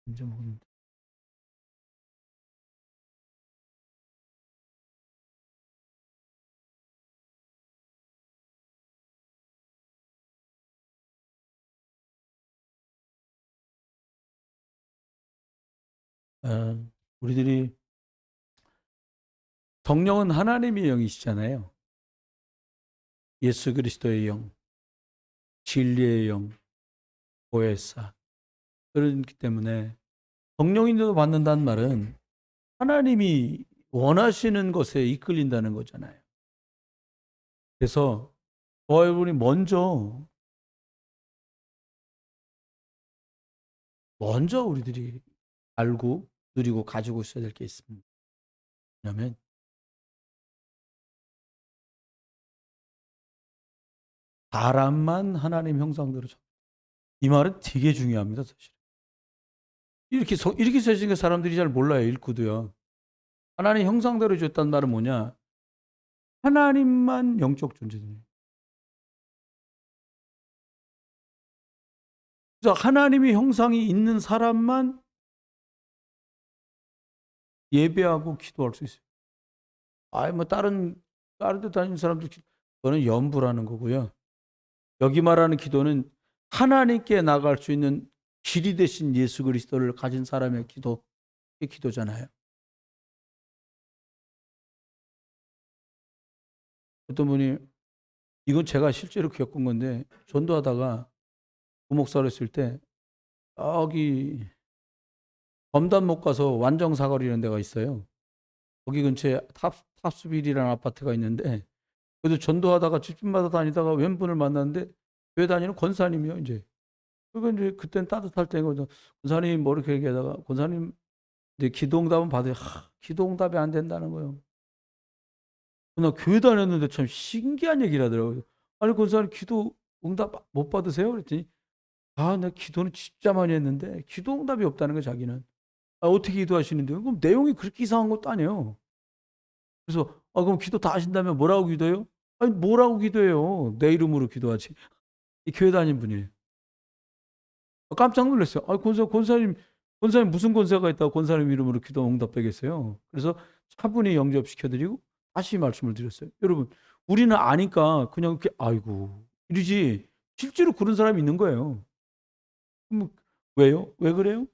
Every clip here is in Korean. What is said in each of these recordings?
이제 먹는다. 아, 우리들이 성령은 하나님의 영이시잖아요. 예수 그리스도의 영, 진리의 영, 보혜사. 그렇기 때문에 성령인도 받는다는 말은 하나님이 원하시는 것에 이끌린다는 거잖아요. 그래서 저와 여러분이 먼저 우리들이 알고 누리고 가지고 있어야 될 게 있습니다. 왜냐하면 사람만 하나님 형상대로 이 말은 되게 중요합니다, 사실. 이렇게 써진 게 사람들이 잘 몰라요, 읽고도요. 하나님 형상대로 줬다는 말은 뭐냐? 하나님만 영적 존재예요. 그래서 하나님의 형상이 있는 사람만 예배하고 기도할 수 있어요. 뭐 다른 데 다니는 사람들 그거는 염불하는 거고요. 여기 말하는 기도는 하나님께 나갈 수 있는 길이 되신 예수 그리스도를 가진 사람의 기도, 이 기도잖아요. 어떤 분이 이건 제가 실제로 겪은 건데 전도하다가 부목사를 했을 때 여기 검단 못 가서 완정사거리라는 데가 있어요. 거기 근처에 탑스빌이라는 아파트가 있는데 그래도 전도하다가 집집마다 다니다가 왼분을 만났는데 교회 다니는 권사님이요 이제. 그러니까 이제 그때는 따뜻할 때거든. 권사님 뭐 이렇게 얘기하다가 권사님 이제 기도응답은 받아요. 기도응답이 안 된다는 거예요. 나 교회 다녔는데 참 신기한 얘기를 하더라고요. 아니 권사님 기도 응답 못 받으세요? 그랬더니 나 기도는 진짜 많이 했는데 기도 응답이 없다는 거예요 자기는. 어떻게 기도하시는데요? 그럼 내용이 그렇게 이상한 것도 아니에요. 그래서 그럼 기도 다 하신다면 뭐라고 기도해요? 아니 뭐라고 기도해요? 내 이름으로 기도하지. 이 교회 다닌 분이에요. 깜짝 놀랐어요. 권사님 무슨 권세가 있다고 권사님 이름으로 기도 응답되겠어요? 그래서 차분히 영접시켜드리고 다시 말씀을 드렸어요. 여러분 우리는 아니까 그냥 이렇게 아이고 이러지 실제로 그런 사람이 있는 거예요. 그럼 왜요? 왜 그래요?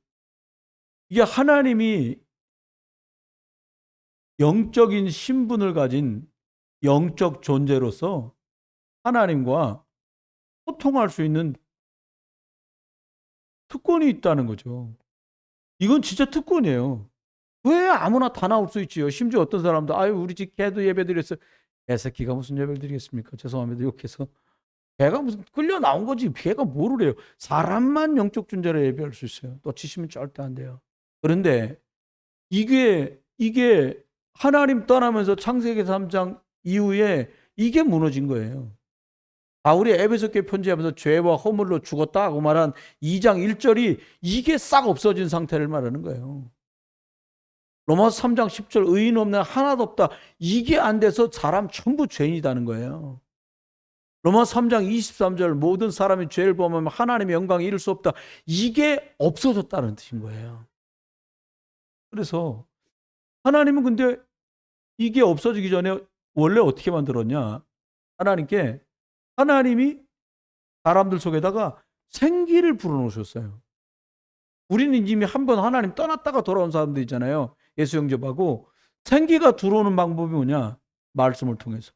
이게 하나님이 영적인 신분을 가진 영적 존재로서 하나님과 소통할 수 있는 특권이 있다는 거죠. 이건 진짜 특권이에요. 왜 아무나 다 나올 수 있지요. 심지어 어떤 사람도 우리 집 개도 예배 드렸어요. 개새끼가 무슨 예배를 드리겠습니까? 죄송합니다. 욕해서. 개가 무슨 끌려 나온 거지. 개가 뭐를 해요. 사람만 영적 존재로 예배할 수 있어요. 또 치시면 절대 안 돼요. 그런데 이게 하나님 떠나면서 창세기 3장 이후에 이게 무너진 거예요. 바울이 에베소교회 편지하면서 죄와 허물로 죽었다고 말한 2장 1절이 이게 싹 없어진 상태를 말하는 거예요. 로마서 3장 10절 의인 없는 하나도 없다. 이게 안 돼서 사람 전부 죄인이다는 거예요. 로마서 3장 23절 모든 사람이 죄를 범하면 하나님의 영광에 이를 수 없다. 이게 없어졌다는 뜻인 거예요. 그래서 하나님은 근데 이게 없어지기 전에 원래 어떻게 만들었냐? 하나님이 사람들 속에다가 생기를 불어넣으셨어요. 우리는 이미 한 번 하나님 떠났다가 돌아온 사람들 있잖아요. 예수 영접하고 생기가 들어오는 방법이 뭐냐? 말씀을 통해서.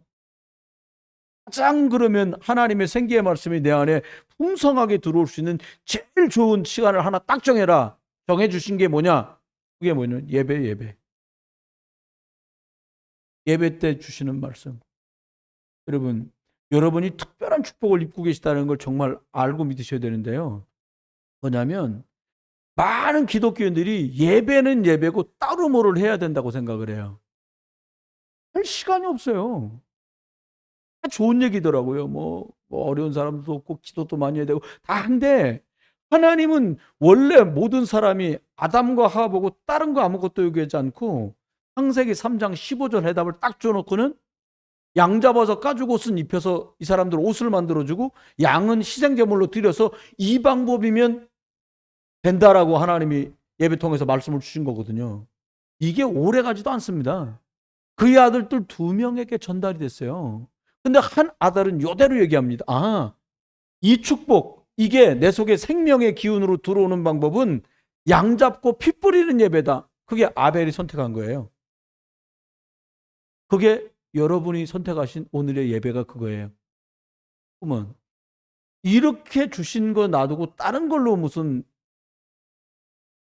가장 그러면 하나님의 생기의 말씀이 내 안에 풍성하게 들어올 수 있는 제일 좋은 시간을 하나 딱 정해라. 정해주신 게 뭐냐? 그게 뭐냐면 예배. 예배 때 주시는 말씀. 여러분이 특별한 축복을 입고 계시다는 걸 정말 알고 믿으셔야 되는데요. 뭐냐면 많은 기독교인들이 예배는 예배고 따로 뭐를 해야 된다고 생각을 해요. 할 시간이 없어요. 좋은 얘기더라고요. 뭐 어려운 사람도 없고 기도도 많이 해야 되고 다 한데 하나님은 원래 모든 사람이 아담과 하와 보고 다른 거 아무것도 요구하지 않고 창세기 3장 15절 해답을 딱 줘놓고는 양 잡아서 가죽 옷은 입혀서 이 사람들 옷을 만들어주고 양은 희생제물로 드려서 이 방법이면 된다라고 하나님이 예배 통해서 말씀을 주신 거거든요. 이게 오래 가지도 않습니다. 그의 아들들 2명에게 전달이 됐어요. 근데 한 아들은 요대로 얘기합니다. 이 축복, 이게 내 속에 생명의 기운으로 들어오는 방법은 양 잡고 피 뿌리는 예배다. 그게 아벨이 선택한 거예요. 그게 여러분이 선택하신 오늘의 예배가 그거예요. 그러면 이렇게 주신 거 놔두고 다른 걸로 무슨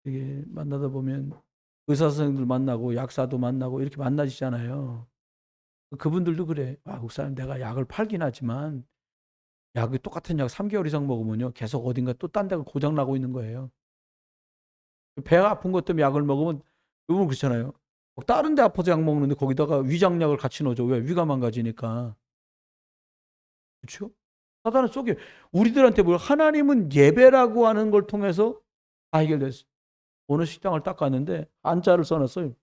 이게 만나다 보면 의사 선생님들 만나고 약사도 만나고 이렇게 만나시잖아요. 그분들도 그래. 목사님 내가 약을 팔긴 하지만 약이 똑같은 약 3개월 이상 먹으면요 계속 어딘가 또 딴 데가 고장 나고 있는 거예요. 배가 아픈 것 때문에 약을 먹으면 여러분 그렇잖아요. 다른 데 아파서 약 먹는데 거기다가 위장약을 같이 넣어줘. 왜? 위가 망가지니까. 그렇죠? 사단은 속여. 우리들한테 뭘 하나님은 예배라고 하는 걸 통해서 다 해결됐어. 어느 식당을 딱 갔는데 한자를 써놨어요.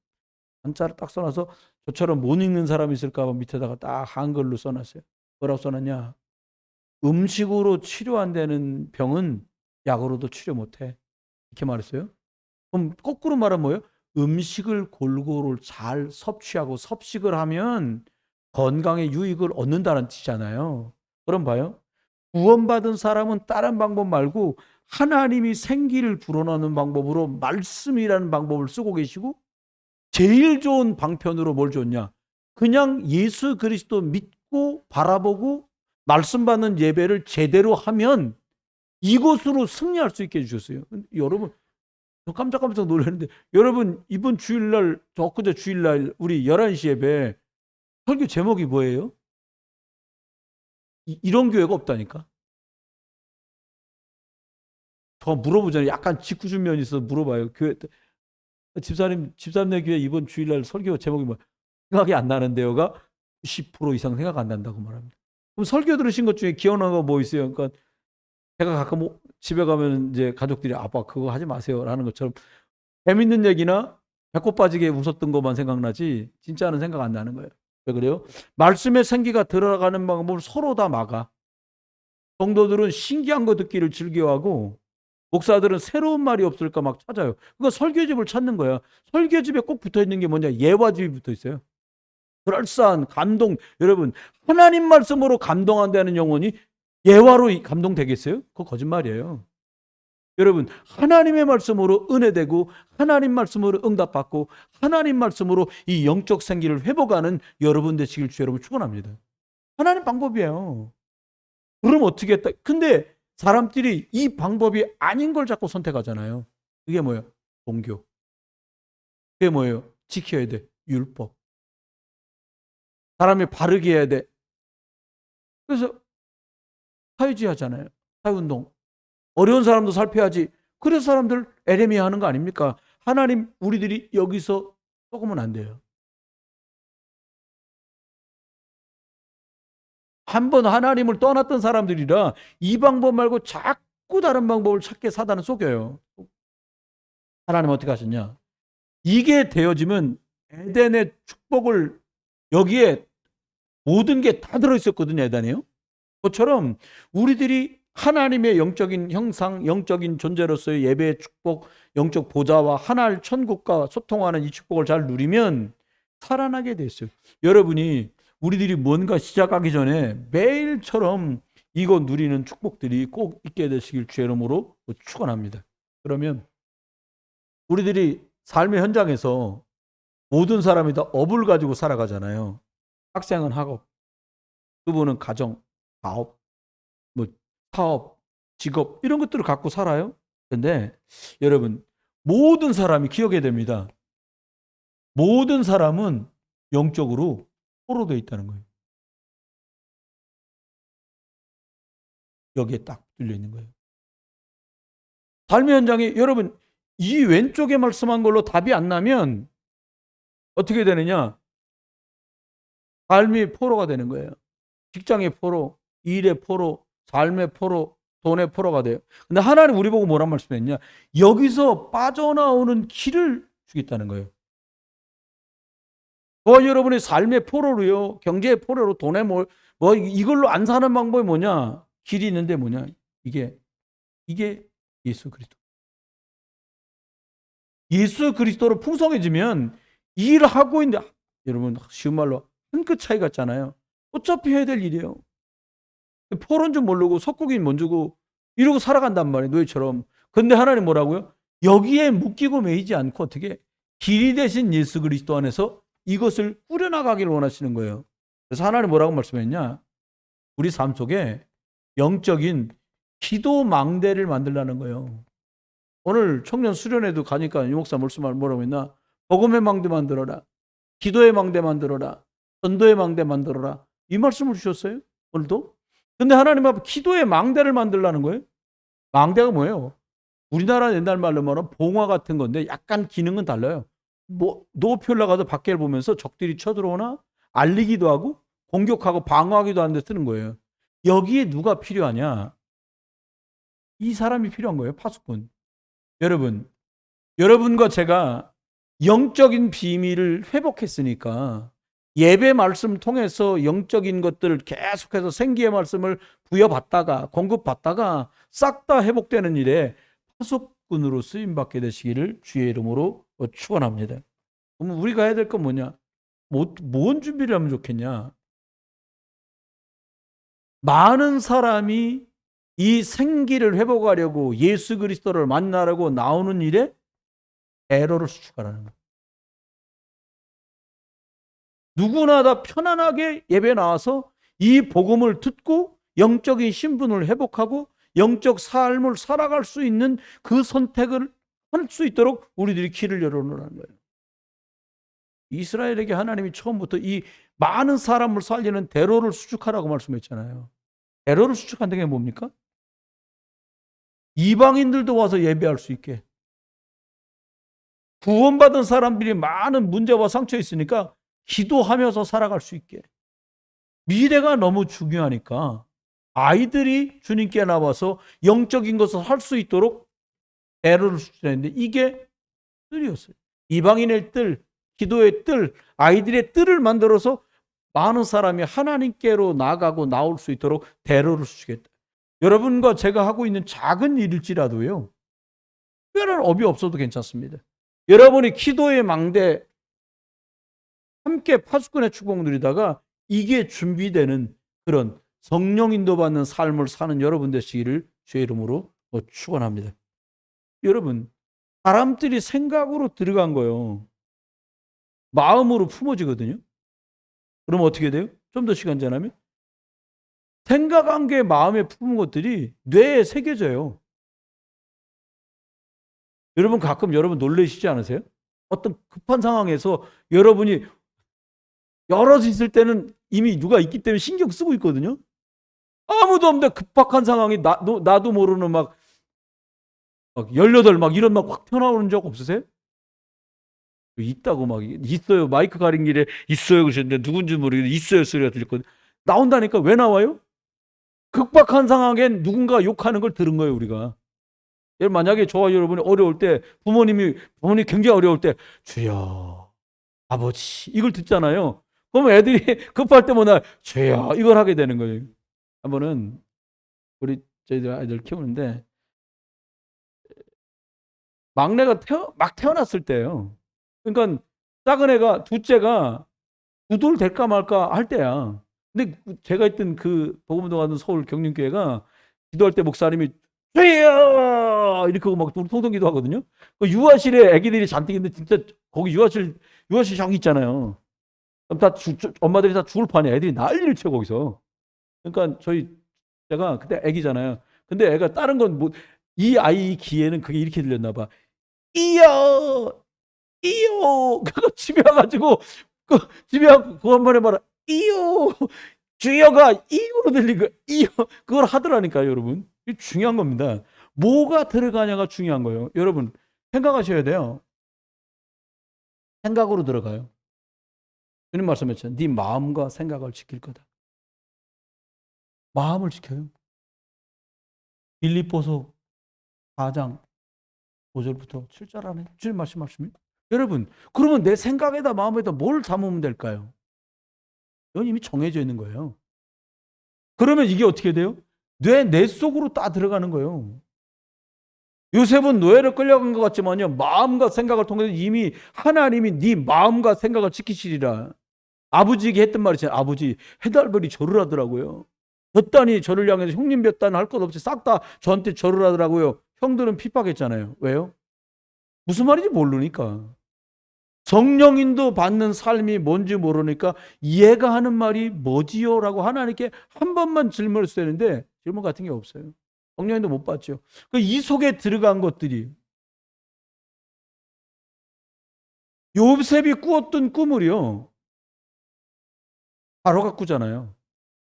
한자를 딱 써놔서 저처럼 못 읽는 사람이 있을까 봐 밑에다가 딱 한글로 써놨어요. 뭐라고 써놨냐? 음식으로 치료 안 되는 병은 약으로도 치료 못해. 이렇게 말했어요. 그럼 거꾸로 말하면 뭐예요? 음식을 골고루 잘 섭취하고 섭식을 하면 건강에 유익을 얻는다는 뜻이잖아요. 그럼 봐요. 구원받은 사람은 다른 방법 말고 하나님이 생기를 불어넣는 방법으로 말씀이라는 방법을 쓰고 계시고 제일 좋은 방편으로 뭘 줬냐? 그냥 예수 그리스도 믿고 바라보고 말씀 받는 예배를 제대로 하면 이것으로 승리할 수 있게 해주셨어요. 여러분 저 깜짝깜짝 놀랐는데 여러분 이번 주일날 엊그제 주일날 우리 11시 예배 설교 제목이 뭐예요? 이런 교회가 없다니까. 더 물어보잖아요. 약간 짓궂은 면이 있어서 물어봐요. 교회 집사님네 교회 이번 주일날 설교 제목이 뭐 생각이 안 나는데요가 90% 이상 생각 안 난다고 말합니다. 그럼 설교 들으신 것 중에 기억나는 거 뭐 있어요? 그러니까 제가 가끔 집에 가면 이제 가족들이 아빠 그거 하지 마세요라는 것처럼 재밌는 얘기나 배꼽 빠지게 웃었던 것만 생각나지 진짜는 생각 안 나는 거예요. 왜 그래요? 말씀의 생기가 들어가는 방법을 서로 다 막아. 성도들은 신기한 거 듣기를 즐겨하고 목사들은 새로운 말이 없을까 막 찾아요. 그거 설교집을 찾는 거야. 설교집에 꼭 붙어 있는 게 뭐냐? 예화집이 붙어 있어요. 그럴싸한 감동. 여러분 하나님 말씀으로 감동한다는 영혼이 예화로 감동되겠어요? 그거 거짓말이에요. 여러분 하나님의 말씀으로 은혜되고 하나님 말씀으로 응답받고 하나님 말씀으로 이 영적 생기를 회복하는 여러분 되시길 주 여러분 축원합니다. 하나님 방법이에요. 그럼 어떻게 했다? 근데 사람들이 이 방법이 아닌 걸 자꾸 선택하잖아요. 그게 뭐예요? 종교. 그게 뭐예요? 지켜야 돼. 율법. 사람이 바르게 해야 돼. 그래서 사회주의 하잖아요. 사회운동. 어려운 사람도 살펴야지. 그래서 사람들 에레미야 하는 거 아닙니까? 하나님 우리들이 여기서 썩으면 안 돼요. 한번 하나님을 떠났던 사람들이라 이 방법 말고 자꾸 다른 방법을 찾게 사단은 속여요. 하나님 어떻게 하셨냐? 이게 되어지면 에덴의 축복을 여기에 모든 게 다 들어있었거든요. 에덴이요. 그것처럼 우리들이 하나님의 영적인 형상, 영적인 존재로서의 예배의 축복, 영적 보좌와 하나님 천국과 소통하는 이 축복을 잘 누리면 살아나게 됐어요. 여러분이 우리들이 뭔가 시작하기 전에 매일처럼 이거 누리는 축복들이 꼭 있게 되시길 주의 이름으로 축원합니다. 그러면 우리들이 삶의 현장에서 모든 사람이 다 업을 가지고 살아가잖아요. 학생은 학업, 그분은 가정, 사업, 뭐 사업, 직업 이런 것들을 갖고 살아요. 그런데 여러분 모든 사람이 기억해야 됩니다. 모든 사람은 영적으로 포로되어 있다는 거예요. 여기에 딱 뚫려 있는 거예요. 삶의 현장에 여러분 이 왼쪽에 말씀한 걸로 답이 안 나면 어떻게 되느냐? 삶이 포로가 되는 거예요. 직장의 포로, 일의 포로, 삶의 포로, 돈의 포로가 돼요. 근데 하나님 우리 보고 뭐란 말씀했냐? 여기서 빠져나오는 길을 주겠다는 거예요. 여러분의 삶의 포로로요, 경제의 포로로, 돈의 뭐 이걸로 안 사는 방법이 뭐냐? 길이 있는데 뭐냐? 이게 예수 그리스도. 예수 그리스도로 풍성해지면 일하고 있는데, 여러분 쉬운 말로 한 끗 차이 같잖아요. 어차피 해야 될 일이에요. 폴은 줄 모르고 석국인 뭔주고 이러고 살아간단 말이에요. 노예처럼. 근데 하나님 뭐라고요? 여기에 묶이고 매이지 않고 어떻게 길이 되신 예수 그리스도 안에서 이것을 꾸려나가기를 원하시는 거예요. 그래서 하나님 뭐라고 말씀했냐? 우리 삶 속에 영적인 기도 망대를 만들라는 거예요. 오늘 청년 수련회도 가니까 유목사 말씀을 뭐라고 했나? 복음의 망대 만들어라. 기도의 망대 만들어라. 전도의 망대 만들어라. 이 말씀을 주셨어요. 오늘도. 근데 하나님 앞에 기도의 망대를 만들라는 거예요. 망대가 뭐예요? 우리나라 옛날 말로 말하면 봉화 같은 건데 약간 기능은 달라요. 뭐 높이 올라가서 밖을 보면서 적들이 쳐들어오나 알리기도 하고 공격하고 방어하기도 하는데 쓰는 거예요. 여기에 누가 필요하냐? 이 사람이 필요한 거예요. 파수꾼. 여러분, 여러분과 제가 영적인 비밀을 회복했으니까 예배 말씀 통해서 영적인 것들을 계속해서 생기의 말씀을 부여받다가 공급받다가 싹 다 회복되는 일에 파수꾼으로 쓰임받게 되시기를 주의 이름으로 축원합니다. 그럼 우리가 해야 될 건 뭐냐? 뭔 준비를 하면 좋겠냐? 많은 사람이 이 생기를 회복하려고 예수 그리스도를 만나려고 나오는 일에 에러를 수축하라는 거예요. 누구나 다 편안하게 예배 나와서 이 복음을 듣고 영적인 신분을 회복하고 영적 삶을 살아갈 수 있는 그 선택을 할 수 있도록 우리들이 길을 열어놓으라는 거예요. 이스라엘에게 하나님이 처음부터 이 많은 사람을 살리는 대로를 수축하라고 말씀했잖아요. 대로를 수축한다는 게 뭡니까? 이방인들도 와서 예배할 수 있게. 구원받은 사람들이 많은 문제와 상처 있으니까 기도하면서 살아갈 수 있게. 미래가 너무 중요하니까 아이들이 주님께 나와서 영적인 것을 할 수 있도록 대로를 수축했는데 이게 뜰이었어요. 이방인의 뜰, 기도의 뜰, 아이들의 뜰을 만들어서 많은 사람이 하나님께로 나가고 나올 수 있도록 대로를 수축했다. 여러분과 제가 하고 있는 작은 일일지라도요. 특별한 업이 없어도 괜찮습니다. 여러분이 기도의 망대 함께 파수꾼의 축복 누리다가 이게 준비되는 그런 성령 인도받는 삶을 사는 여러분 되시기를 주의 이름으로 축원합니다. 여러분, 사람들이 생각으로 들어간 거예요. 마음으로 품어지거든요. 그럼 어떻게 돼요? 좀 더 시간 지나면 생각한 게 마음에 품은 것들이 뇌에 새겨져요. 여러분 가끔 여러분 놀라시지 않으세요? 어떤 급한 상황에서 여러분이 여럿이 있을 때는 이미 누가 있기 때문에 신경 쓰고 있거든요. 아무도 없는데 급박한 상황이 나도 모르는 막 18 막 이런 막 확 튀어나오는 적 없으세요? 있다고 막 있어요. 마이크 가린 길에 있어요 그러셨는데 누군지 모르겠는데 있어요 소리가 들렸거든요. 나온다니까. 왜 나와요? 급박한 상황엔 누군가 욕하는 걸 들은 거예요 우리가. 만약에 저와 여러분이 어려울 때 부모님이 굉장히 어려울 때 주여 아버지 이걸 듣잖아요. 그러면 애들이 급할 때마다 주여 이걸 하게 되는 거예요. 한 번은 저희들 아이들 키우는데 막내가 막 태어났을 때예요. 그러니까 작은 애가 둘째가 구돌 될까 말까 할 때야. 근데 제가 있던 그 복음도 가는 서울 경륜교회가 기도할 때 목사님이 주여 이렇게 하고 막 통통 기도하거든요. 그 유아실에 애기들이 잔뜩 있는데 진짜 거기 유아실 저기 있잖아요. 그럼 다 엄마들이 다 죽을 판에 애들이 난리를 쳐 거기서. 그러니까 제가 그때 애기잖아요. 근데 애가 다른 건 뭐 이 아이 귀에는 그게 이렇게 들렸나 봐. 이요 그거 집에 와가지고 집에 와서 그거 한 번에 말아 이요 주여가 이요로 들린 거 이요 그걸 하더라니까요. 여러분 이게 중요한 겁니다. 뭐가 들어가냐가 중요한 거예요. 여러분 생각하셔야 돼요. 생각으로 들어가요. 주님 말씀했잖아요. 네 마음과 생각을 지킬 거다. 마음을 지켜요. 빌립보서 4장 5절부터 7절 안에 주님 말씀입니다. 여러분 그러면 내 생각에다 마음에다 뭘 담으면 될까요? 이건 이미 정해져 있는 거예요. 그러면 이게 어떻게 돼요? 내 속으로 딱 들어가는 거예요. 요셉은 노예로 끌려간 것 같지만요, 마음과 생각을 통해서 이미 하나님이 네 마음과 생각을 지키시리라. 아버지에게 했던 말이 있잖아요. 아버지, 해달벌이 절을 하더라고요. 몇 단이 저를 향해서 형님 몇 단 할 것 없이 싹 다 저한테 절을 하더라고요. 형들은 핍박했잖아요. 왜요? 무슨 말인지 모르니까. 성령인도 받는 삶이 뭔지 모르니까 이해가 하는 말이 뭐지요? 라고 하나님께 한 번만 질문을 써야 되는데 질문 같은 게 없어요. 성령인도 못 받죠. 이 속에 들어간 것들이 요셉이 꾸었던 꿈을요. 바로가 꾸잖아요.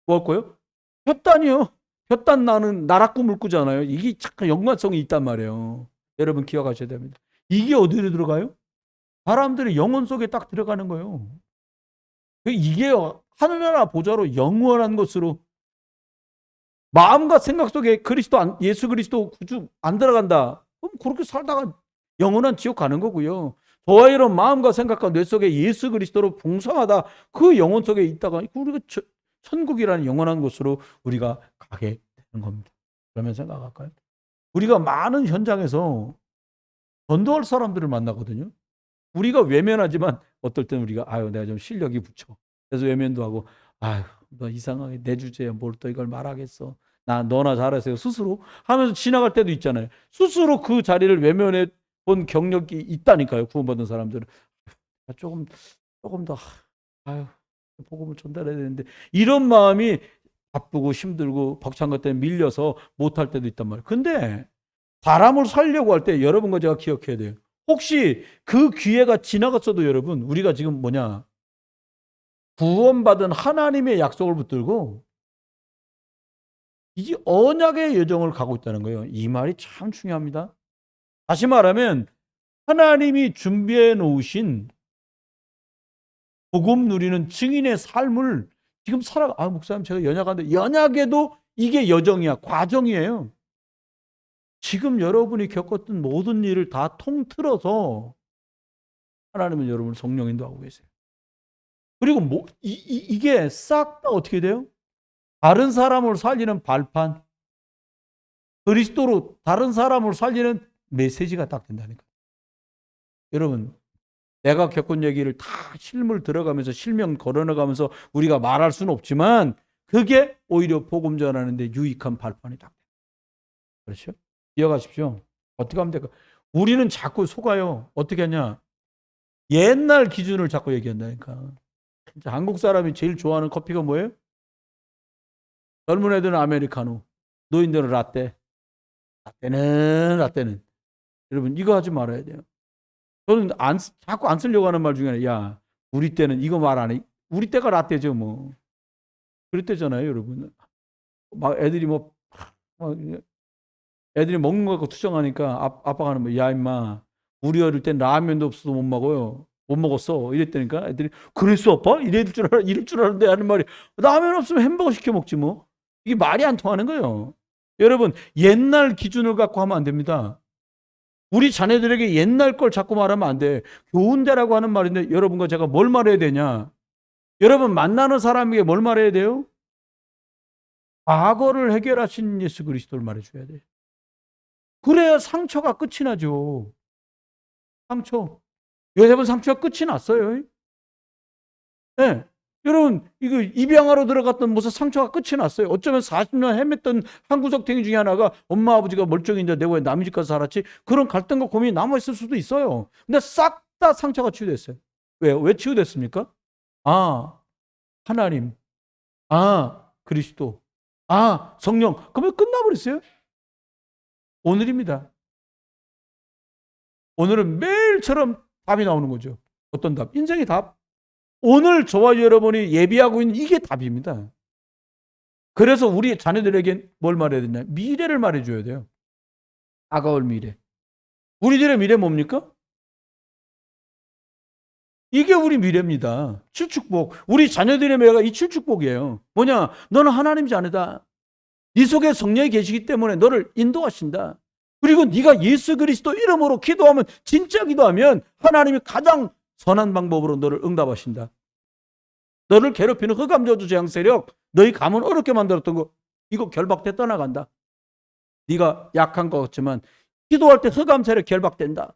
뭐 할 거예요? 혓단이요. 혓단 나는 나라 꿈을 꾸잖아요. 이게 잠깐 연관성이 있단 말이에요. 여러분 기억하셔야 됩니다. 이게 어디로 들어가요? 사람들의 영혼 속에 딱 들어가는 거예요. 이게 하늘나라 보좌로 영원한 것으로 마음과 생각 속에 예수 그리스도 구주 안 들어간다. 그럼 그렇게 살다가 영원한 지옥 가는 거고요. 저와 이런 마음과 생각과 뇌 속에 예수 그리스도로 풍성하다. 그 영혼 속에 있다가 우리가 천국이라는 영원한 곳으로 우리가 가게 되는 겁니다. 그러면 생각할까요? 우리가 많은 현장에서 전도할 사람들을 만나거든요. 우리가 외면하지만 어떨 때는 우리가 내가 좀 실력이 부쳐. 그래서 외면도 하고 너 이상하게 내 주제에 뭘 또 이걸 말하겠어. 너나 잘하세요. 스스로 하면서 지나갈 때도 있잖아요. 스스로 그 자리를 외면해 본 경력이 있다니까요. 구원받은 사람들은. 조금 더 복음을 전달해야 되는데 이런 마음이 바쁘고 힘들고 벅찬 것 때문에 밀려서 못할 때도 있단 말이에요. 근데 사람을 살려고 할 때 여러분과 제가 기억해야 돼요. 혹시 그 기회가 지나갔어도 여러분 우리가 지금 구원받은 하나님의 약속을 붙들고 이제 언약의 여정을 가고 있다는 거예요. 이 말이 참 중요합니다. 다시 말하면 하나님이 준비해 놓으신 복음 누리는 증인의 삶을 지금 목사님 제가 연약한데 연약에도 이게 여정이야. 과정이에요. 지금 여러분이 겪었던 모든 일을 다 통틀어서 하나님은 여러분을 성령 인도하고 계세요. 그리고 이게 싹 다 어떻게 돼요? 다른 사람을 살리는 발판, 그리스도로 다른 사람을 살리는 메시지가 딱 된다니까. 여러분, 내가 겪은 얘기를 다 실물 들어가면서 실명 걸어나가면서 우리가 말할 수는 없지만 그게 오히려 복음 전하는데 유익한 발판이 딱 돼요. 그렇죠? 이어가십시오. 어떻게 하면 될까? 우리는 자꾸 속아요. 어떻게 하냐? 옛날 기준을 자꾸 얘기한다니까. 한국 사람이 제일 좋아하는 커피가 뭐예요? 젊은 애들은 아메리카노, 노인들은 라떼. 라떼는. 여러분, 이거 하지 말아야 돼요. 저는 자꾸 안 쓰려고 하는 말 중에 하나, 우리 때는 이거 말 안 해. 우리 때가 라떼죠, 뭐. 그랬대잖아요, 여러분. 애들이 애들이 먹는 거 갖고 투정하니까 아빠가 하는 거, 임마. 우리 어릴 땐 라면도 없어서 못 먹어요. 못 먹었어. 이랬다니까. 애들이, 그랬어, 아빠? 이럴 줄 알았는데 하는 말이, 라면 없으면 햄버거 시켜 먹지, 뭐. 이게 말이 안 통하는 거예요. 여러분, 옛날 기준을 갖고 하면 안 됩니다. 우리 자녀들에게 옛날 걸 자꾸 말하면 안 돼. 교훈대라고 하는 말인데 여러분과 제가 뭘 말해야 되냐? 여러분 만나는 사람에게 뭘 말해야 돼요? 과거를 해결하신 예수 그리스도를 말해줘야 돼. 그래야 상처가 끝이 나죠. 상처. 요셉은 상처가 끝이 났어요. 네. 여러분, 이거 입양하러 들어갔던 무슨 상처가 끝이 났어요. 어쩌면 40년 헤맸던 한 구석탱이 중에 하나가 엄마 아버지가 멀쩡인데 내가 왜 남의 집 가서 살았지? 그런 갈등과 고민이 남아있을 수도 있어요. 근데 싹 다 상처가 치유됐어요. 왜요? 왜 치유됐습니까? 하나님. 그리스도. 성령. 그러면 끝나버렸어요. 오늘입니다. 오늘은 매일처럼 답이 나오는 거죠. 어떤 답? 인생의 답. 오늘 저와 여러분이 예비하고 있는 이게 답입니다. 그래서 우리 자녀들에게 뭘 말해야 되냐? 미래를 말해줘야 돼요. 다가올 미래. 우리들의 미래 뭡니까? 이게 우리 미래입니다. 칠축복. 우리 자녀들의 미래가 이 칠축복이에요. 뭐냐? 너는 하나님 자녀다. 네 속에 성령이 계시기 때문에 너를 인도하신다. 그리고 네가 예수 그리스도 이름으로 기도하면, 진짜 기도하면 하나님이 가장 선한 방법으로 너를 응답하신다. 너를 괴롭히는 흑암저주 재앙 세력, 너희 가문 어렵게 만들었던 거, 이거 결박돼 떠나간다. 네가 약한 것 같지만 기도할 때 흑암 세력 결박된다.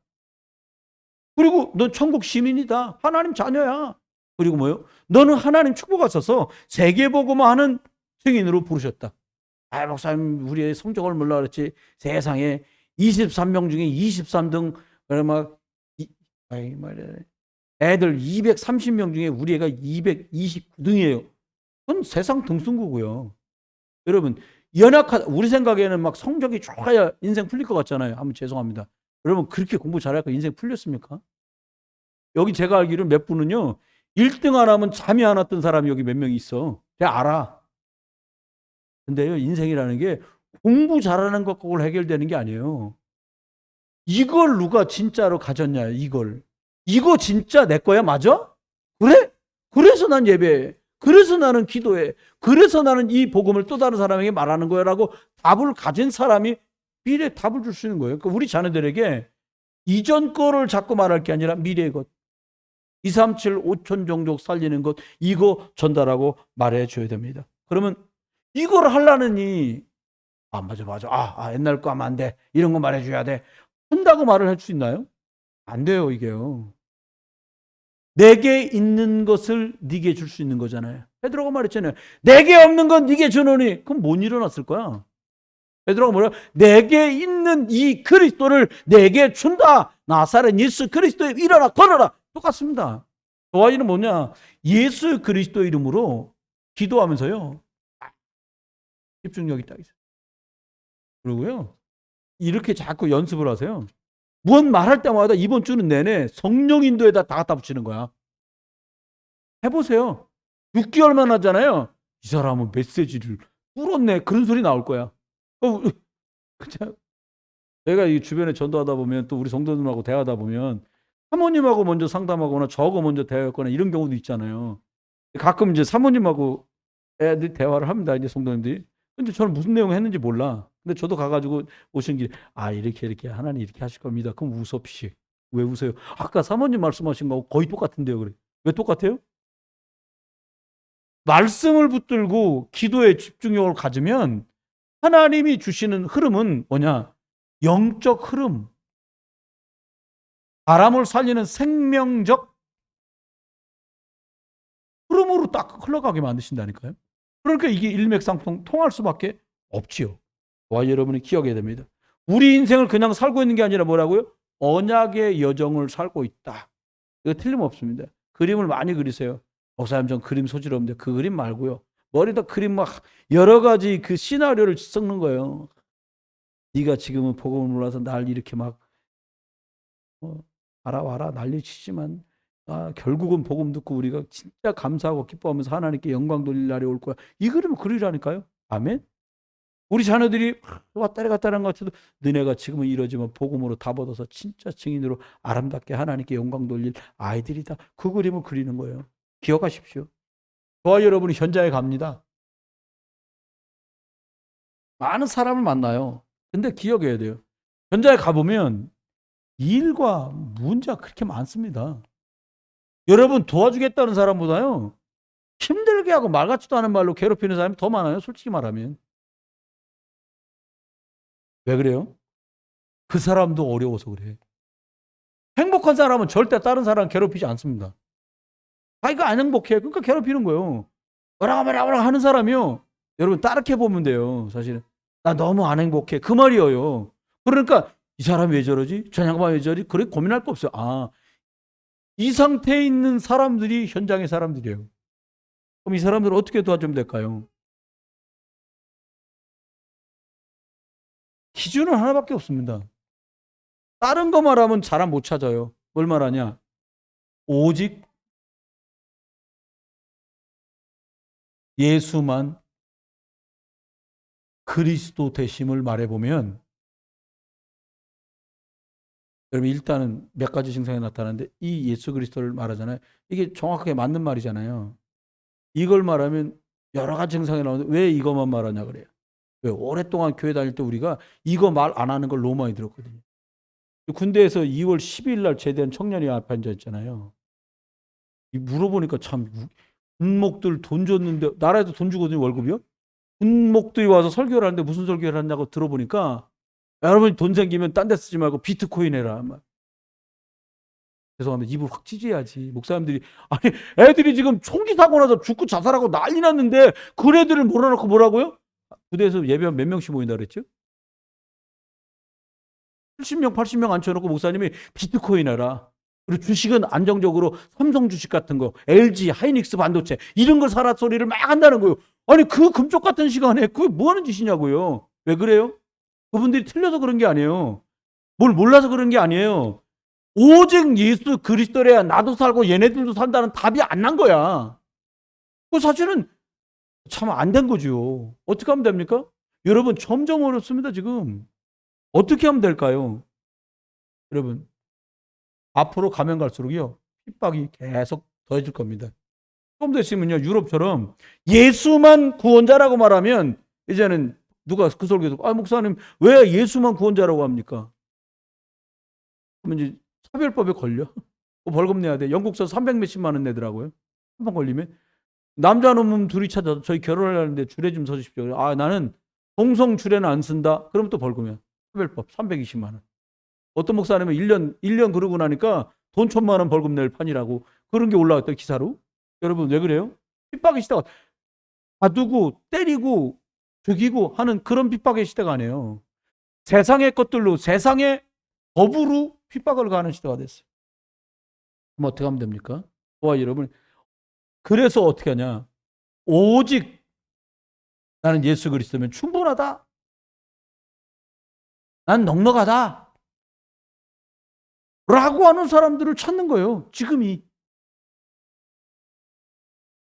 그리고 넌 천국 시민이다. 하나님 자녀야. 그리고 뭐요? 너는 하나님 축복을 써서 세계복음화하는 증인으로 부르셨다. 아, 목사님 우리의 성적을 몰라 그랬지. 세상에 23명 중에 23등 막 애들 230명 중에 우리 애가 229등이에요. 그건 세상 등승구고요. 여러분 연약하다. 우리 생각에는 막 성적이 좋아야 인생 풀릴 것 같잖아요. 한번 죄송합니다. 여러분 그렇게 공부 잘할까 인생 풀렸습니까? 여기 제가 알기로 몇 분은요 1등 안 하면 잠이 안 왔던 사람이 여기 몇 명 있어. 제가 알아. 근데요 인생이라는 게 공부 잘하는 것 그걸 해결되는 게 아니에요. 이걸 누가 진짜로 가졌냐. 이거 진짜 내 거야 맞아? 그래? 그래서 난 예배해. 그래서 나는 기도해. 그래서 나는 이 복음을 또 다른 사람에게 말하는 거야 라고 답을 가진 사람이 미래에 답을 줄 수 있는 거예요. 그러니까 우리 자녀들에게 이전 거를 자꾸 말할 게 아니라 미래의 것. 237, 5천 종족 살리는 것 이거 전달하고 말해줘야 됩니다. 그러면 이걸 하려느니 맞아. 옛날 거 하면 안 돼. 이런 거 말해줘야 돼. 한다고 말을 할 수 있나요? 안 돼요 이게요. 내게 있는 것을 네게 줄 수 있는 거잖아요. 베드로가 말했잖아요. 내게 없는 건 네게 주노니. 그럼 못 일어났을 거야. 베드로가 뭐라? 내게 있는 이 그리스도를 내게 준다. 나사렛 예수 그리스도에 일어나 걸어라. 똑같습니다. 도와이는 뭐냐? 예수 그리스도 이름으로 기도하면서요. 집중력이 딱 있어요. 그리고요. 이렇게 자꾸 연습을 하세요. 무언 말할 때마다 이번 주는 내내 성령 인도에다 다 갖다 붙이는 거야. 해보세요. 6개월만 하잖아요. 이 사람은 메시지를 뚫었네. 그런 소리 나올 거야. 내가 이 주변에 전도하다 보면 또 우리 성도님하고 대화하다 보면 사모님하고 먼저 상담하거나 저하고 먼저 대화하거나 이런 경우도 있잖아요. 가끔 이제 사모님하고 애들 대화를 합니다. 이제 성도님들이. 근데 저는 무슨 내용 했는지 몰라. 근데 저도 가가지고 오신 길에 이렇게 하나님 이렇게 하실 겁니다. 그럼 웃어 피식. 왜 웃어요? 아까 사모님 말씀하신 거하고 거의 똑같은데요. 그래. 왜 똑같아요? 말씀을 붙들고 기도에 집중력을 가지면 하나님이 주시는 흐름은 뭐냐? 영적 흐름. 바람을 살리는 생명적 흐름으로 딱 흘러가게 만드신다니까요. 그러니까 이게 일맥상통 통할 수밖에 없지요. 와, 여러분이 기억해야 됩니다. 우리 인생을 그냥 살고 있는 게 아니라 뭐라고요? 언약의 여정을 살고 있다. 이거 틀림없습니다. 그림을 많이 그리세요. 목사님 전 그림 소질 없는데 그 그림 말고요. 머리다 그림 막 여러 가지 그 시나리오를 섞는 거예요. 네가 지금은 복음을 몰라서 날 이렇게 막 알아와라 난리치지만 결국은 복음 듣고 우리가 진짜 감사하고 기뻐하면서 하나님께 영광 돌릴 날이 올 거야. 이 그림을 그리라니까요. 아멘. 우리 자녀들이 왔다리 갔다리 한 것 같아도 너네가 지금은 이러지만 복음으로 답 얻어서 진짜 증인으로 아름답게 하나님께 영광 돌릴 아이들이다. 그 그림을 그리는 거예요. 기억하십시오. 저와 여러분이 현장에 갑니다. 많은 사람을 만나요. 근데 기억해야 돼요. 현장에 가보면 일과 문제가 그렇게 많습니다. 여러분 도와주겠다는 사람보다요. 힘들게 하고 말 같지도 않은 말로 괴롭히는 사람이 더 많아요. 솔직히 말하면. 왜 그래요? 그 사람도 어려워서 그래. 행복한 사람은 절대 다른 사람 괴롭히지 않습니다. 자기가 안 행복해. 그러니까 괴롭히는 거예요. 뭐라 하는 사람이요. 여러분 따르게 보면 돼요. 사실은. 나 너무 안 행복해. 그 말이에요. 그러니까 이 사람이 왜 저러지? 저 양반 왜 저러지? 그래 고민할 거 없어요. 이 상태에 있는 사람들이 현장의 사람들이에요. 그럼 이 사람들을 어떻게 도와주면 될까요? 기준은 하나밖에 없습니다. 다른 거 말하면 사람 못 찾아요. 뭘 말하냐? 오직 예수만 그리스도 되심을 말해보면 여러분 일단은 몇 가지 증상이 나타나는데 이 예수 그리스도를 말하잖아요. 이게 정확하게 맞는 말이잖아요. 이걸 말하면 여러 가지 증상이 나오는데 왜 이것만 말하냐 그래요. 왜 오랫동안 교회 다닐 때 우리가 이거 말 안 하는 걸 너무 많이 들었거든요. 군대에서 2월 12일 날 제대한 청년이 앞에 앉아 있잖아요. 물어보니까 참 군목들 돈 줬는데 나라에도 돈 주거든요. 월급이요. 군목들이 와서 설교를 하는데 무슨 설교를 하냐고 들어보니까 여러분 돈 생기면 딴 데 쓰지 말고 비트코인 해라. 막. 죄송합니다. 입을 확 찢어야지. 목사님들이 아니 애들이 지금 총기 사고 나서 죽고 자살하고 난리 났는데 그 애들을 몰아놓고 뭐라고요? 부대에서 예배한 몇 명씩 모인다 그랬죠? 70명, 80명 앉혀놓고 목사님이 비트코인 해라. 그리고 주식은 안정적으로 삼성 주식 같은 거, LG, 하이닉스 반도체 이런 걸 사라 소리를 막 한다는 거예요. 아니 그 금쪽 같은 시간에 그게 뭐 하는 짓이냐고요. 왜 그래요? 그분들이 틀려서 그런 게 아니에요. 뭘 몰라서 그런 게 아니에요. 오직 예수 그리스도래야 나도 살고 얘네들도 산다는 답이 안 난 거야. 그 사실은 참 안 된 거죠. 어떻게 하면 됩니까? 여러분 점점 어렵습니다 지금. 어떻게 하면 될까요? 여러분 앞으로 가면 갈수록요 핍박이 계속 더해질 겁니다. 조금 더 있으면요 유럽처럼 예수만 구원자라고 말하면 이제는 누가 그 설교도 목사님 왜 예수만 구원자라고 합니까? 그러면 이제 차별법에 걸려. 벌금 내야 돼. 영국서 300 몇십만 원 내더라고요. 한 번 걸리면. 남자 놈은 둘이 찾아서 저희 결혼하려는데 주례 좀 서주십시오. 나는 동성 주례는 안 쓴다. 그럼 또 벌금이야. 차별법 320만 원. 어떤 목사님은 1년 그러고 나니까 돈 1,000만 원 벌금 낼 판이라고 그런 게 올라왔더니 기사로. 여러분 왜 그래요? 핍박의 시대가 가두고 때리고 죽이고 하는 그런 핍박의 시대가 아니에요. 세상의 것들로 세상의 법으로 핍박을 가하는 시대가 됐어요. 그럼 어떻게 하면 됩니까? 저와 여러분 그래서 어떻게 하냐? 오직 나는 예수 그리스도면 충분하다. 난 넉넉하다. 라고 하는 사람들을 찾는 거예요. 지금이.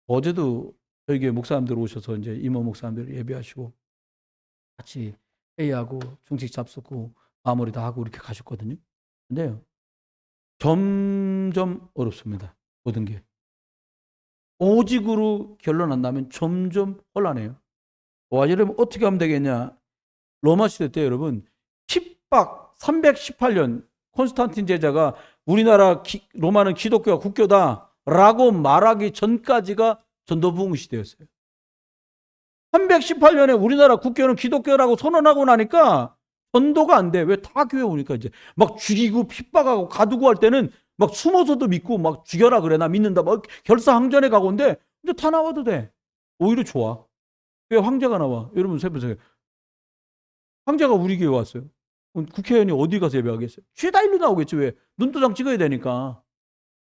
어제도 저희 교회 목사님들 오셔서 이제 임원 목사님들 예배하시고 같이 회의하고 중식 잡수고 마무리 다 하고 이렇게 가셨거든요. 근데요. 점점 어렵습니다. 모든 게. 오직으로 결론 안 나면 점점 혼란해요. 와, 여러분 어떻게 하면 되겠냐? 로마 시대 때 여러분 핍박 318년 콘스탄틴 제자가 우리나라 로마는 기독교가 국교다라고 말하기 전까지가 전도부흥 시대였어요. 318년에 우리나라 국교는 기독교라고 선언하고 나니까 전도가 안 돼. 왜? 다 교회 오니까 이제 막 죽이고 핍박하고 가두고 할 때는 막 숨어서도 믿고 막 죽여라 그래 나 믿는다 막 결사항전에 가고인데 이제 다 나와도 돼. 오히려 좋아. 왜 황제가 나와? 여러분 세보세요. 황제가 우리 교회 왔어요. 국회의원이 어디 가서 예배하겠어요? 죄다 일로 나오겠지. 왜? 눈도장 찍어야 되니까.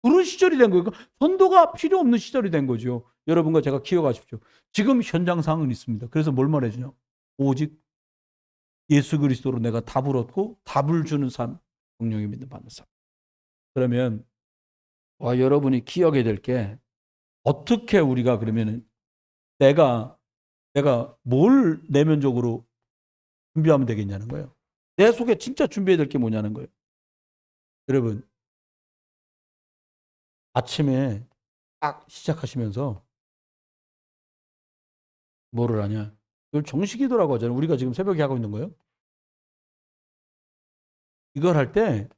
그런 시절이 된 거예요. 전도가 필요 없는 시절이 된 거죠. 여러분과 제가 기억하십시오. 지금 현장 상황은 있습니다. 그래서 뭘 말해주냐? 오직 예수 그리스도로 내가 답을 얻고 답을 주는 삶, 성령의 믿음 받는 삶. 그러면 여러분이 기억해야 될 게 어떻게 우리가 그러면은 내가 뭘 내면적으로 준비하면 되겠냐는 거예요. 내 속에 진짜 준비해야 될 게 뭐냐는 거예요. 여러분 아침에 딱 시작하시면서 뭐를 하냐? 이걸 정식기도라고 하잖아요. 우리가 지금 새벽에 하고 있는 거예요. 이걸 할 때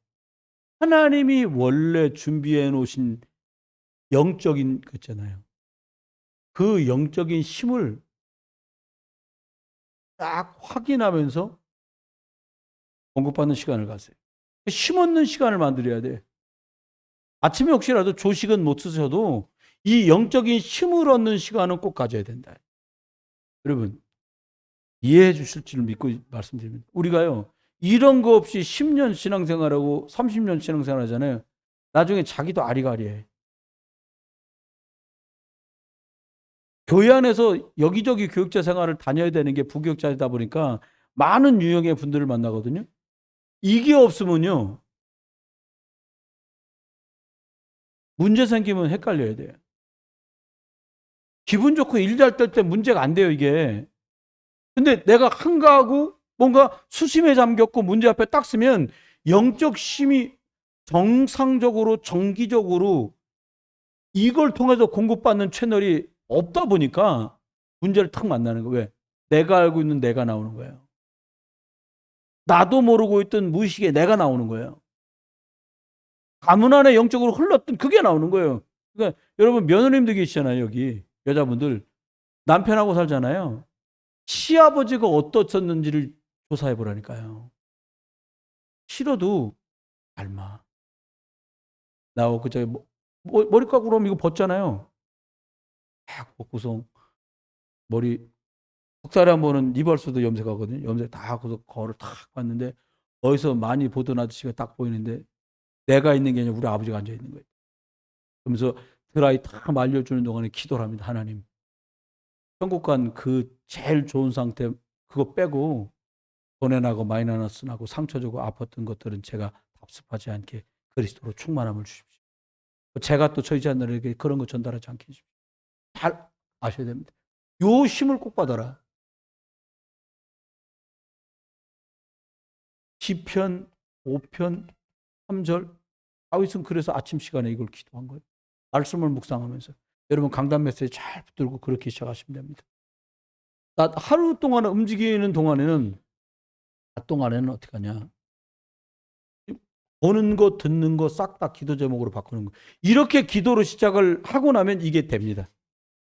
하나님이 원래 준비해 놓으신 영적인 거 있잖아요. 그 영적인 힘을 딱 확인하면서 공급받는 시간을 가세요. 힘 얻는 시간을 만들어야 돼. 아침에 혹시라도 조식은 못 드셔도 이 영적인 힘을 얻는 시간은 꼭 가져야 된다. 여러분 이해해 주실 줄 믿고 말씀드립니다. 우리가요 이런 거 없이 10년 신앙생활하고 30년 신앙생활 하잖아요. 나중에 자기도 아리가리해. 교회 안에서 여기저기 교육자 생활을 다녀야 되는 게 부교육자이다 보니까 많은 유형의 분들을 만나거든요. 이게 없으면요 문제 생기면 헷갈려야 돼요. 기분 좋고 일 잘 될 때 문제가 안 돼요 이게. 근데 내가 한가하고 뭔가 수심에 잠겼고 문제 앞에 딱 서면 영적 힘이 정상적으로 정기적으로 이걸 통해서 공급받는 채널이 없다 보니까 문제를 탁 만나는 거예요. 왜? 내가 알고 있는 내가 나오는 거예요. 나도 모르고 있던 무의식에 내가 나오는 거예요. 가문 안에 영적으로 흘렀던 그게 나오는 거예요. 그러니까 여러분 며느님들 계시잖아요. 여기 여자분들 남편하고 살잖아요. 시아버지가 어떻었는지를 조사해 보라니까요. 싫어도 닮아. 나 그저 머리카락 그럼 이거 벗잖아요. 딱 벗고서 머리 석 달에 한 번은 이발소도 염색하거든요. 염색 다 하고서 거울을 탁 봤는데 어디서 많이 보던 아저씨가 딱 보이는데 내가 있는 게 아니라 우리 아버지가 앉아 있는 거예요. 그러면서 드라이 탁 말려주는 동안에 기도를 합니다. 하나님, 천국 간 그 제일 좋은 상태 그거 빼고 돈에나고 마이너스나고 상처 주고 아팠던 것들은 제가 답습하지 않게 그리스도로 충만함을 주십시오. 제가 또 저희 자녀에게 그런 거 전달하지 않게 해주십시오. 잘 아셔야 됩니다. 요 힘을 꼭 받아라. 시편 5편 3절 다윗은 그래서 아침 시간에 이걸 기도한 거예요. 말씀을 묵상하면서. 여러분 강단 메시지 잘 붙들고 그렇게 시작하시면 됩니다. 나 하루 동안 움직이는 동안에는 어떻게 하냐. 보는 거 듣는 거 싹 다 기도 제목으로 바꾸는 거. 이렇게 기도로 시작을 하고 나면 이게 됩니다.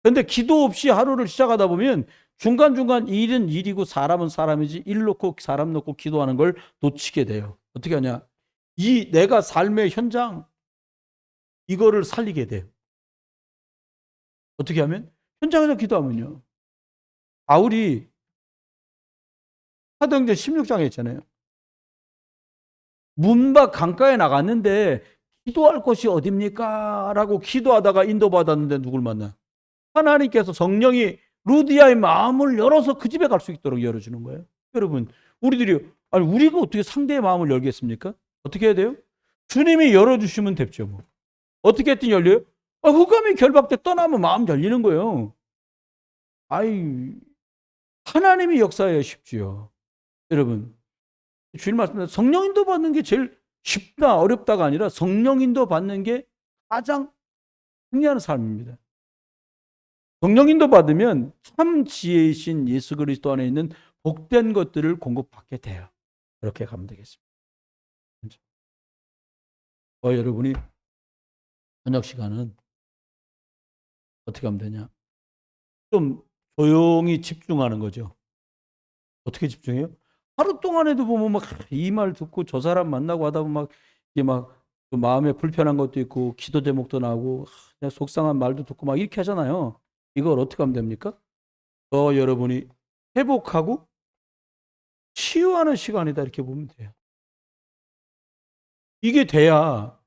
그런데 기도 없이 하루를 시작하다 보면 중간중간 일은 일이고 사람은 사람이지 일 놓고 사람 놓고 기도하는 걸 놓치게 돼요. 어떻게 하냐. 이 내가 삶의 현장 이거를 살리게 돼요. 어떻게 하면? 현장에서 기도하면요. 바울이 사도행전 16장에 있잖아요. 문밖 강가에 나갔는데 기도할 곳이 어딥니까? 라고 기도하다가 인도받았는데 누굴 만나? 하나님께서 성령이 루디아의 마음을 열어서 그 집에 갈 수 있도록 열어주는 거예요. 여러분, 우리가 어떻게 상대의 마음을 열겠습니까? 어떻게 해야 돼요? 주님이 열어주시면 됐죠. 뭐. 어떻게 했더니 열려요? 흑암이 결박돼 떠나면 마음 열리는 거예요. 하나님이 역사해야 쉽지요. 여러분, 주님 말씀대로 성령 인도 받는 게 제일 쉽다, 어렵다가 아니라 성령 인도 받는 게 가장 승리하는 삶입니다. 성령 인도 받으면 참 지혜이신 예수 그리스도 안에 있는 복된 것들을 공급받게 돼요. 그렇게 가면 되겠습니다. 여러분이 저녁 시간은 어떻게 하면 되냐? 좀 조용히 집중하는 거죠. 어떻게 집중해요? 하루 동안에도 보면 막 이 말 듣고 저 사람 만나고 하다 보면 막 이게 막 마음에 불편한 것도 있고 기도 제목도 나오고 그냥 속상한 말도 듣고 막 이렇게 하잖아요. 이걸 어떻게 하면 됩니까? 여러분이 회복하고 치유하는 시간이다 이렇게 보면 돼요. 이게 돼야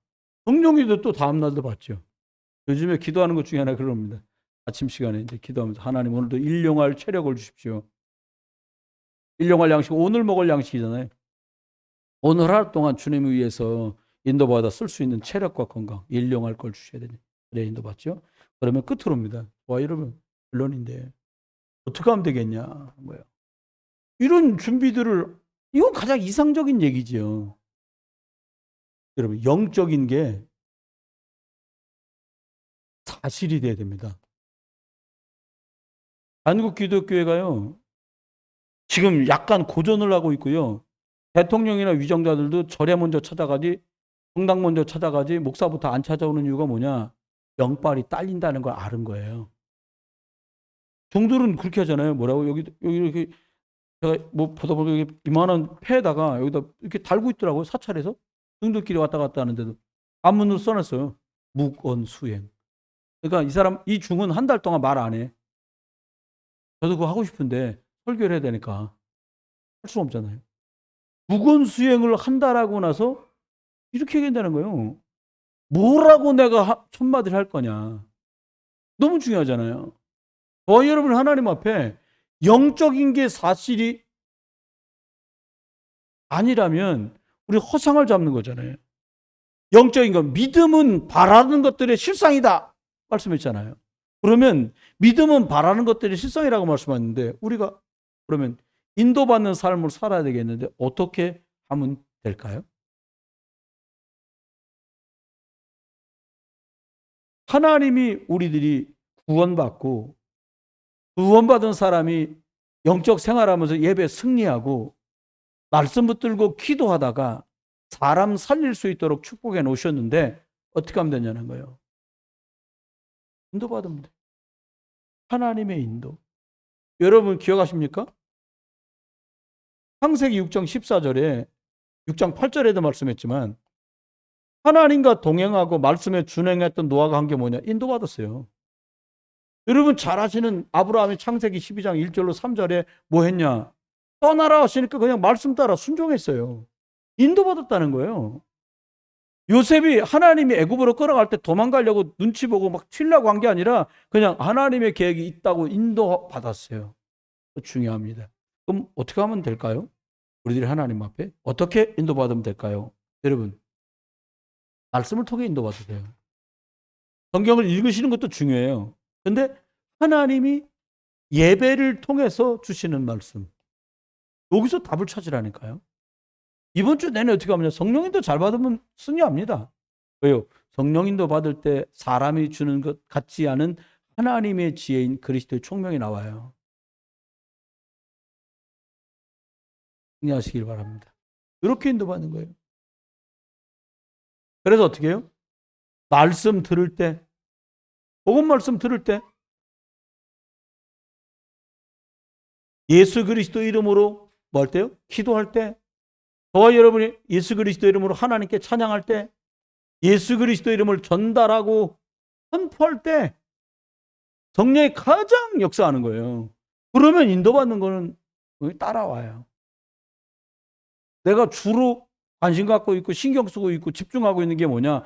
성령님도 또 다음 날도 받죠. 요즘에 기도하는 것 중에 하나 그럽니다. 아침 시간에 이제 기도하면서 하나님 오늘도 일용할 체력을 주십시오. 일용할 양식, 오늘 먹을 양식이잖아요. 오늘 하루 동안 주님을 위해서 인도받아 쓸 수 있는 체력과 건강, 일용할 걸 주셔야 되니. 그래 인도받죠. 그러면 끝으로입니다. 여러분 결론인데 어떻게 하면 되겠냐 뭐야. 이런 준비들을 이건 가장 이상적인 얘기지요. 여러분 영적인 게 사실이 돼야 됩니다. 한국 기독교회가요. 지금 약간 고전을 하고 있고요. 대통령이나 위정자들도 절에 먼저 찾아가지 성당 먼저 찾아가지 목사부터 안 찾아오는 이유가 뭐냐. 영빨이 딸린다는 걸 아는 거예요. 종들은 그렇게 하잖아요. 뭐라고 여기 이렇게 제가 뭐 보다 보면 이만한 폐에다가 여기다 이렇게 달고 있더라고요. 사찰에서 등들끼리 왔다 갔다 하는데도 앞문으로 써놨어요. 묵언수행. 그러니까 이 중은 한 달 동안 말 안 해. 저도 그거 하고 싶은데 설교를 해야 되니까 할 수 없잖아요. 묵언수행을 한 달 하고 나서 이렇게 얘기한다는 거예요. 뭐라고 내가 첫마디를 할 거냐. 너무 중요하잖아요. 여러분 하나님 앞에 영적인 게 사실이 아니라면 우리 허상을 잡는 거잖아요. 영적인 건 믿음은 바라는 것들의 실상이다 말씀했잖아요. 그러면 믿음은 바라는 것들의 실상이라고 말씀하는데 우리가 그러면 인도받는 삶을 살아야 되겠는데 어떻게 하면 될까요? 하나님이 우리들이 구원받고 구원받은 사람이 영적 생활하면서 예배 승리하고 말씀 붙들고 기도하다가 사람 살릴 수 있도록 축복해 놓으셨는데 어떻게 하면 되냐는 거예요. 인도받으면 돼. 하나님의 인도. 여러분 기억하십니까? 창세기 6장 14절에 6장 8절에도 말씀했지만 하나님과 동행하고 말씀에 준행했던 노아가 한 게 뭐냐? 인도받았어요. 여러분 잘 아시는 아브라함이 창세기 12장 1절로 3절에 뭐 했냐? 떠나라 하시니까 그냥 말씀 따라 순종했어요. 인도받았다는 거예요. 요셉이 하나님이 애굽으로 끌어갈 때 도망가려고 눈치 보고 막 튀려고 한 게 아니라 그냥 하나님의 계획이 있다고 인도받았어요. 중요합니다. 그럼 어떻게 하면 될까요? 우리들이 하나님 앞에 어떻게 인도받으면 될까요? 여러분, 말씀을 통해 인도받아도 돼요. 성경을 읽으시는 것도 중요해요. 그런데 하나님이 예배를 통해서 주시는 말씀, 여기서 답을 찾으라니까요. 이번 주 내내 어떻게 하면요? 성령인도 잘 받으면 승리합니다. 왜요? 성령인도 받을 때 사람이 주는 것 같지 않은 하나님의 지혜인 그리스도의 총명이 나와요. 승리하시길 바랍니다. 이렇게 인도받는 거예요. 그래서 어떻게 해요? 말씀 들을 때, 복음 말씀 들을 때 예수 그리스도 이름으로 뭐 할 때요? 기도할 때, 저와 여러분이 예수 그리스도 이름으로 하나님께 찬양할 때, 예수 그리스도 이름을 전달하고 선포할 때 성령이 가장 역사하는 거예요. 그러면 인도받는 거는 따라와요. 내가 주로 관심 갖고 있고 신경 쓰고 있고 집중하고 있는 게 뭐냐?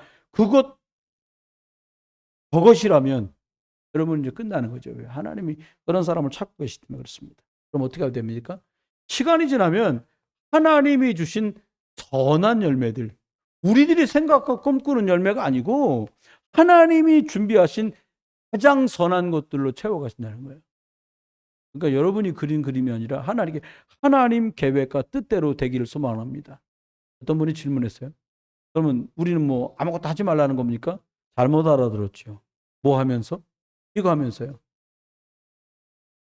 그것이라면 여러분 이제 끝나는 거죠. 하나님이 그런 사람을 찾고 계시기 때문에 그렇습니다. 그럼 어떻게 하면 됩니까? 시간이 지나면 하나님이 주신 선한 열매들, 우리들이 생각하고 꿈꾸는 열매가 아니고 하나님이 준비하신 가장 선한 것들로 채워가신다는 거예요. 그러니까 여러분이 그린 그림이 아니라 하나님 계획과 뜻대로 되기를 소망합니다. 어떤 분이 질문했어요. 그러면 우리는 뭐 아무것도 하지 말라는 겁니까? 잘못 알아들었죠. 뭐 하면서? 이거 하면서요.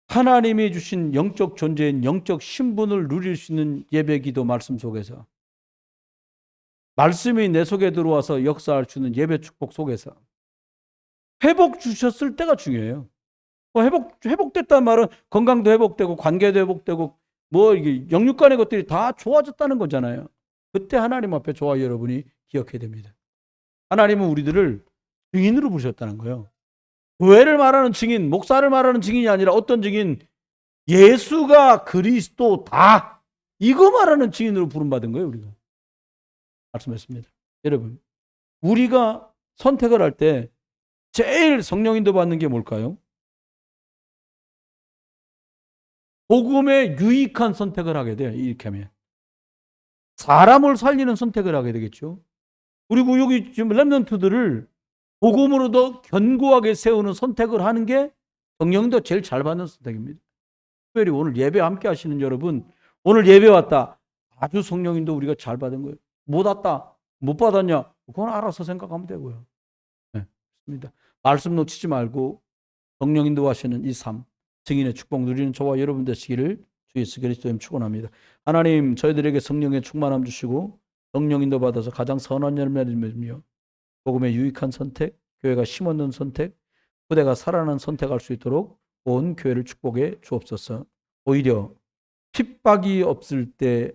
하나님이 주신 영적 존재인 영적 신분을 누릴 수 있는 예배기도 말씀 속에서, 말씀이 내 속에 들어와서 역사할 수 있는 예배 축복 속에서 회복 주셨을 때가 중요해요. 회복됐다는 말은 건강도 회복되고 관계도 회복되고 뭐 이게 영육간의 것들이 다 좋아졌다는 거잖아요. 그때 하나님 앞에 저와 여러분이 기억해야 됩니다. 하나님은 우리들을 증인으로 부르셨다는 거예요. 교회를 말하는 증인, 목사를 말하는 증인이 아니라 어떤 증인? 예수가 그리스도다. 이거 말하는 증인으로 부름받은 거예요, 우리가. 말씀했습니다. 여러분, 우리가 선택을 할 때 제일 성령인도 받는 게 뭘까요? 복음에 유익한 선택을 하게 돼요. 이렇게 하면. 사람을 살리는 선택을 하게 되겠죠. 그리고 여기 지금 렘넌트들을 복음으로 더 견고하게 세우는 선택을 하는 게 성령도 제일 잘 받는 선택입니다. 특별히 오늘 예배 함께 하시는 여러분, 오늘 예배 왔다. 아주 성령인도 우리가 잘 받은 거예요. 못 왔다. 못 받았냐? 그건 알아서 생각하면 되고요. 네, 좋습니다. 말씀 놓치지 말고 성령 인도하시는 이 삶, 증인의 축복 누리는 저와 여러분 되시기를 주 예수 그리스도님 축원합니다. 하나님, 저희들에게 성령의 충만함 주시고 성령 인도 받아서 가장 선한 열매를 맺으며 복음의 유익한 선택, 교회가 심었는 선택, 후대가 살아나는 선택할 수 있도록 온 교회를 축복해 주옵소서. 오히려 핍박이 없을 때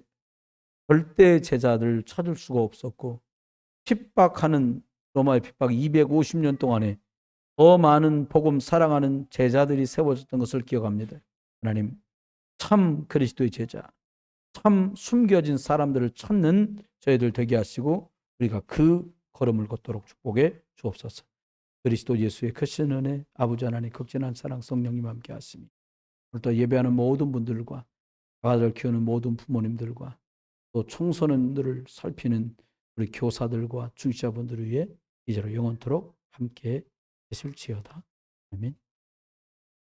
절대 제자들 찾을 수가 없었고, 핍박하는 로마의 핍박 250년 동안에 더 많은 복음 사랑하는 제자들이 세워졌던 것을 기억합니다. 하나님, 참 그리스도의 제자, 참 숨겨진 사람들을 찾는 저희들 되게 하시고 우리가 그 걸음을 걷도록 축복해 주옵소서. 그리스도 예수의 크신 은혜, 아버지 하나님 극진한 사랑 성령님 함께 하시니 오늘도 예배하는 모든 분들과 아들 키우는 모든 부모님들과 또 청소년들을 살피는 우리 교사들과 중시자분들을 위해 이제로 영원토록 함께 계실지어다. 아멘.